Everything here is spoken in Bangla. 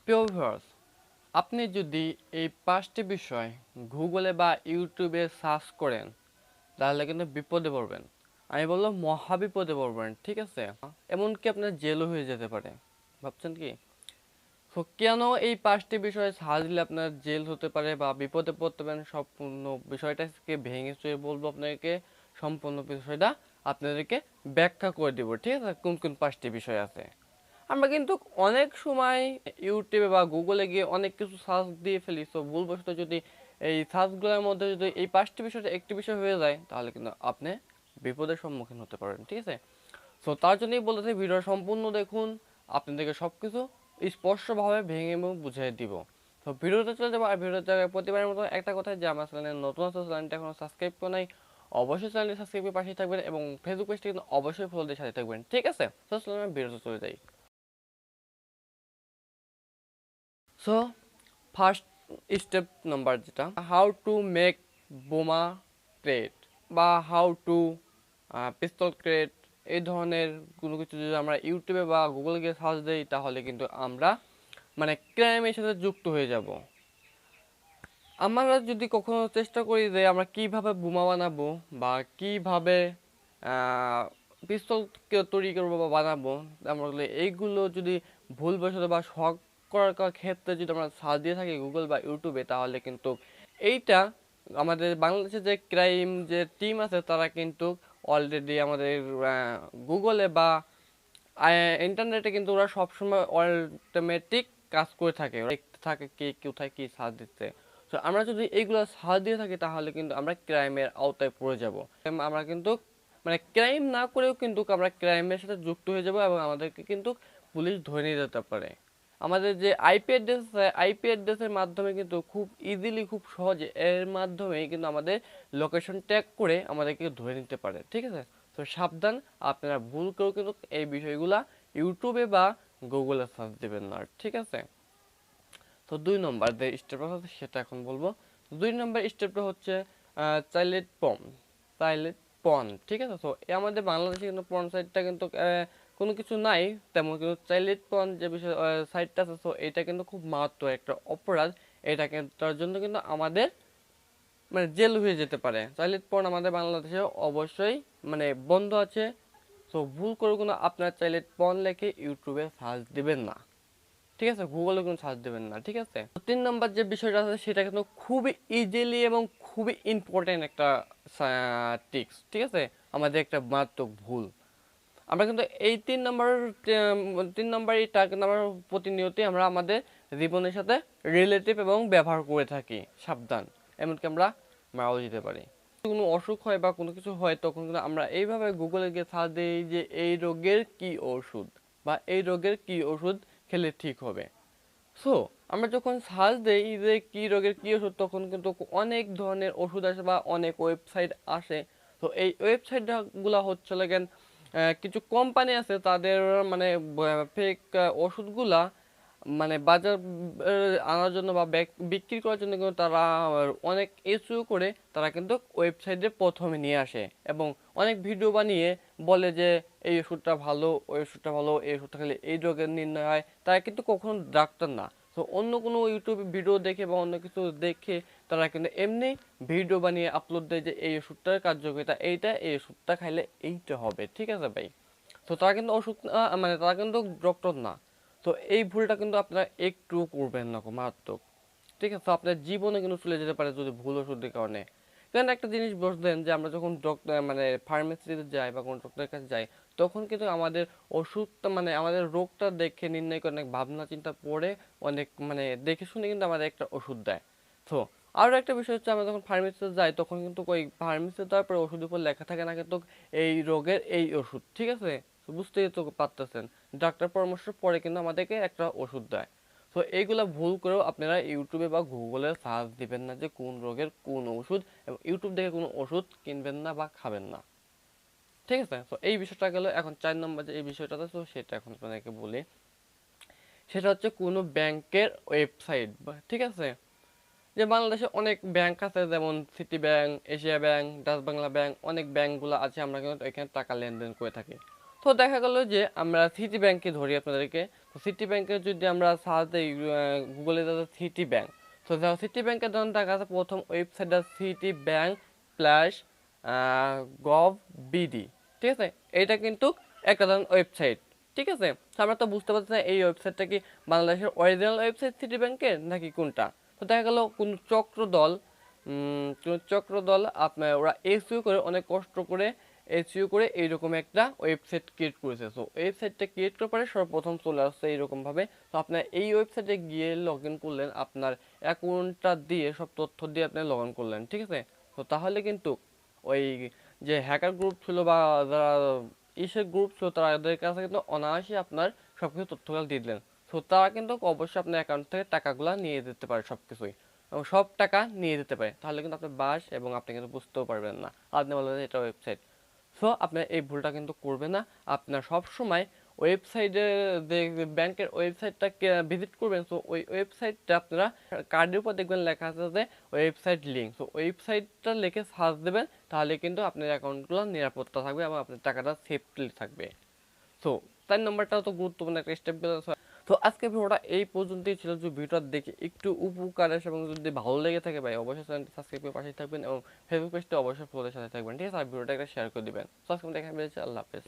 প্রিয় ভিউয়ার্স, আপনি যদি এই 5টি বিষয় গুগলে বা ইউটিউবে সার্চ করেন তাহলে কিন্তু বিপদে পড়বেন। আমি বললাম মহা বিপদে পড়বেন, ঠিক আছে? এমনকি আপনার জেলও হয়ে যেতে পারে। ভাবছেন কি? তো কেন এই 5টি বিষয় সার্চ দিলে আপনার জেল হতে পারে বা বিপদে পড়তে পারেন, সম্পূর্ণ বিষয়টাকে ভেঙে চুরে বলবো আপনাদেরকে। সম্পূর্ণ বিষয়টা আপনাদেরকে ব্যাখ্যা করে দিব, ঠিক আছে? কোন কোন 5টি বিষয় আছে। আমরা কিন্তু অনেক সময় ইউটিউবে বা গুগলে গিয়ে অনেক কিছু সার্চ দিয়ে ফেলি, সো ভুলবশত যদি এই সার্চগুলোর মধ্যে যদি এই 5টি বিষয়ে একটি বিষয় হয়ে যায় তাহলে কিন্তু আপনি বিপদের সম্মুখীন হতে পারেন, ঠিক আছে? সো তার জন্যই বলতেছি ভিডিও সম্পূর্ণ দেখুন, আপনাদেরকে সব কিছু স্পষ্টভাবে ভেঙে এবং বুঝিয়ে দিব। তো ভিডিওতে চলে যাবো। আর ভিডিওতে প্রতিবারের মতো একটা কথা, যে আমার চ্যানেলে নতুন আছে, চ্যানেলটা এখনো সাবস্ক্রাইব করে নাই, অবশ্যই চ্যানেলটি সাবস্ক্রাইব করে পাশে থাকবেন এবং ফেসবুক পেজটি কিন্তু অবশ্যই ফলো দিয়ে সাথে থাকবেন, ঠিক আছে? তো চলুন আমি ভিডিওতে চলে যাই। সো ফার্স্ট স্টেপ নাম্বার যেটা, হাউ টু মেক বোমা ক্রেট বা হাউ টু পিস্তল ক্রেট, এই ধরনের কোনো কিছু যদি আমরা ইউটিউবে বা গুগলে গিয়ে সার্চ দিই তাহলে কিন্তু আমরা মানে ক্রাইমের সাথে যুক্ত হয়ে যাব। আমরা যদি কখনো চেষ্টা করি যে আমরা কিভাবে বোমা বানাবো বা কিভাবে পিস্তল তৈরি করবো বা বানাবো, আমরা এইগুলো যদি ভুলবশত বা শখ করার ক্ষেত্রে যদি আমরা সার্চ দিয়ে থাকি গুগল বা ইউটিউবে, তাহলে কিন্তু এইটা আমাদের বাংলাদেশে যে ক্রাইম যে টিম আছে তারা কিন্তু অলরেডি আমাদের গুগলে বা ইন্টারনেটে কিন্তু ওরা সবসময় অটোমেটিক কাজ করে থাকে, ওরা দেখতে থাকে কে কোথায় কি সার্চ দিচ্ছে। তো আমরা যদি এইগুলো সার্চ দিয়ে থাকি তাহলে কিন্তু আমরা ক্রাইমের আওতায় পড়ে যাব। আমরা কিন্তু মানে ক্রাইম না করেও কিন্তু আমরা ক্রাইমের সাথে যুক্ত হয়ে যাব এবং আমাদেরকে কিন্তু পুলিশ ধরে নিয়ে যেতে পারে। আমাদের যে আইপি অ্যাড্রেস, আইপি অ্যাড্রেসের মাধ্যমে কিন্তু খুব ইজিলি, খুব সহজে এর মাধ্যমে কিন্তু আমাদের লোকেশন ট্যাগ করে আমাদেরকে ধরে নিতে পারে, ঠিক আছে? তো সাবধান, আপনারা ভুল করেও কিন্তু এই বিষয়গুলা ইউটিউবে বা গুগলে সার্চ দেবেন না, ঠিক আছে? তো 2 নম্বর যে স্টেপটা হচ্ছে সেটা এখন বলবো। 2 নম্বর স্টেপটা হচ্ছে চাইল্ড পর্ন, চাইল্ড পর্ন, ঠিক আছে? তো আমাদের বাংলাদেশে কিন্তু পর্ন সাইটটা কিন্তু কোনো কিছু নাই তেমন, কিন্তু চাইল্ড পর্ন যে বিষয় সাইটটা আছে, তো এটা কিন্তু খুব মারাত্মক একটা অপরাধ। এটা কিন্তু তার জন্য কিন্তু আমাদের মানে জেল হয়ে যেতে পারে। চাইল্ড পর্ন আমাদের বাংলাদেশে অবশ্যই মানে বন্ধ আছে। সো ভুল করে কোনো আপনার চাইল্ড পর্ন লেখে ইউটিউবে সার্চ দিবেন না, ঠিক আছে? গুগলে কোনো সার্চ দেবেন না, ঠিক আছে? 3 নম্বর যে বিষয়টা আছে সেটা কিন্তু খুবই ইজিলি এবং খুবই ইম্পর্টেন্ট একটা টিক্স, ঠিক আছে? আমাদের একটা মারাত্মক ভুল। আমরা কিন্তু এই 3 নম্বর এটা কিন্তু আমরা প্রতিনিয়তই আমরা আমাদের জীবনের সাথে রিলেটিভ এবং ব্যবহার করে থাকি। সাবধান, এমনকি আমরা মারাও যেতে পারি। কোনো অসুখ হয় বা কোনো কিছু হয় তখন কিন্তু আমরা এইভাবে গুগলে গিয়ে সার্চ দিই যে এই রোগের কি ওষুধ বা এই রোগের কি ওষুধ খেলে ঠিক হবে। সো আমরা যখন সার্চ দিই যে কি রোগের কি ওষুধ, তখন কিন্তু অনেক ধরনের ওষুধ আসে বা অনেক ওয়েবসাইট আসে। তো এই ওয়েবসাইটগুলো হচ্ছে লাগেন কিছু কোম্পানি আছে তাদের মানে ফেক ওষুধগুলা মানে বাজার আনার জন্য বা বিক্রি করার জন্য কিন্তু তারা অনেক ইস্যু করে তারা কিন্তু ওয়েবসাইটে প্রথমে নিয়ে আসে এবং অনেক ভিডিও বানিয়ে বলে যে এই ওষুধটা ভালো, ওই ওষুধটা ভালো, এই ওষুধটা খেলে এই রোগের নির্ণয় হয়। তারা কিন্তু কখনো ডাক্তার না। তো অন্য কোনো ইউটিউবে ভিডিও দেখে বা অন্য কিছু দেখে তারা কিন্তু এমনি ভিডিও বানিয়ে আপলোড দেয় যে এই ওষুধটার কার্যকারিতা এইটা, এই ওষুধটা খাইলে এইটা হবে, ঠিক আছে ভাই? তো তারা কিন্তু ওষুধ মানে তারা কিন্তু ডক্টর না। তো এই ভুলটা কিন্তু আপনারা একটু করবেন না, মারাত্মক, ঠিক আছে? তো আপনার জীবনে কিন্তু চলে যেতে পারে যদি ভুল ওষুধের কারণে। কারণ একটা জিনিস বুঝলেন যে আমরা যখন ডক্টর মানে ফার্মেসিতে যাই বা কোনো ডক্টরের কাছে যাই, তখন কিন্তু আমাদের ওষুধটা মানে আমাদের রোগটা দেখে নির্ণয় করে অনেক ভাবনা চিন্তা করে অনেক মানে দেখে শুনে কিন্তু আমাদের একটা ওষুধ দেয়। তো আরও একটা বিষয় হচ্ছে, আমরা যখন ফার্মেসিতে যাই তখন কিন্তু ওই ফার্মেসিতে তারপরে ওষুধের উপর লেখা থাকে না কিন্তু এই রোগের এই ওষুধ, ঠিক আছে? তো বুঝতেই তো পারতেছেন, ডাক্তার পরামর্শ পরে কিন্তু আমাদেরকে একটা ওষুধ দেয়। তো এইগুলা ভুল করেও আপনারা ইউটিউবে বা গুগলে সার্চ দিবেন না যে কোন রোগের কোন ওষুধ, এবং ইউটিউব দেখে কোনো ওষুধ কিনবেন না বা খাবেন না, ঠিক আছে? তো এই বিষয়টা গেল। এখন 4 নম্বর যে এই বিষয়টা আছে, তো সেটা এখন আপনাদেরকে বলি। সেটা হচ্ছে কোনো ব্যাংকের ওয়েবসাইট, ঠিক আছে? যে বাংলাদেশে অনেক ব্যাংক আছে, যেমন city bank, Asia bank, Dutch Bangla bank, অনেক ব্যাংকগুলো আছে, আমরা কিন্তু এখানে টাকা লেনদেন করে থাকি। তো তো দেখা গেল যে আমরা সিটি ব্যাংকে ধরি আপনাদেরকে। তো সিটি ব্যাংকে যদি আমরা সার্চ দিই গুগলে সিটি ব্যাংক, তো সিটি ব্যাংকের ধরুন দেখা যাচ্ছে প্রথম ওয়েবসাইটটা city bank plus gov BD, ঠিক আছে। এইটা কিন্তু একটা ধরুন ওয়েবসাইট, ঠিক আছে। তো আমরা তো বুঝতে পারছি না এই ওয়েবসাইটটা কি বাংলাদেশের অরিজিনাল ওয়েবসাইট সিটি ব্যাংকের নাকি কোনটা। তো দেখা গেল কোন চক্রদল আপনার ওরা এসইও করে অনেক কষ্ট করে এসইও করে এইরকম একটা ওয়েবসাইট ক্রিয়েট করেছে। সো ওয়েবসাইটটা ক্রিয়েট করার পরে সর্বপ্রথম চলে আসছে এইরকমভাবে। তো আপনার এই ওয়েবসাইটে গিয়ে লগ ইন করলেন, আপনার অ্যাকাউন্টটা দিয়ে সব তথ্য দিয়ে আপনি লগ ইন করলেন, ঠিক আছে। তো তাহলে কিন্তু ওই যে হ্যাকার গ্রুপ ছিল বা যারা ইসের গ্রুপ ছিল তাদের কাছে কিন্তু অনায়াসে আপনার সব কিছু তথ্যগুলো দিয়ে দিলেন। সো তারা কিন্তু অবশ্যই আপনার অ্যাকাউন্ট থেকে টাকাগুলো নিয়ে যেতে পারে, সব কিছুই এবং সব টাকা নিয়ে যেতে পারে। তাহলে কিন্তু আপনার বাস এবং আপনি কিন্তু বুঝতেও পারবেন না, আপনি বলবেন এটা ওয়েবসাইট। সো আপনার এই ভুলটা কিন্তু করবে না। আপনার সব সময় ওয়েবসাইটে যে ব্যাংকের ওয়েবসাইটটা ভিজিট করবেন, সো ওই ওয়েবসাইটটা আপনারা কার্ডের উপর দেখবেন লেখা আছে যে ওয়েবসাইট লিঙ্ক। সো ওয়েবসাইটটা লিখে সার্চ দেবেন, তাহলে কিন্তু আপনার অ্যাকাউন্টগুলো নিরাপত্তা থাকবে এবং আপনার টাকাটা সেফলি থাকবে। সো 4 নম্বরটাও তো গুরুত্বপূর্ণ একটা স্টেপ। তো আজকে ভিডিওটা এই পর্যন্তই ছিল। যদি ভিডিওটা দেখে একটু উপকার আসে এবং যদি ভালো লেগে থাকে ভাই অবশ্যই চ্যানেলটি সাবস্ক্রাইব করে পাশে থাকবেন এবং ফেসবুক পেজটা অবশ্যই ফলোর সাথে থাকবেন, ঠিক আছে। আর ভিডিওটা একটা শেয়ার করে দিবেন। তো আজকে দেখা হচ্ছে, আল্লাহ হাফেজ।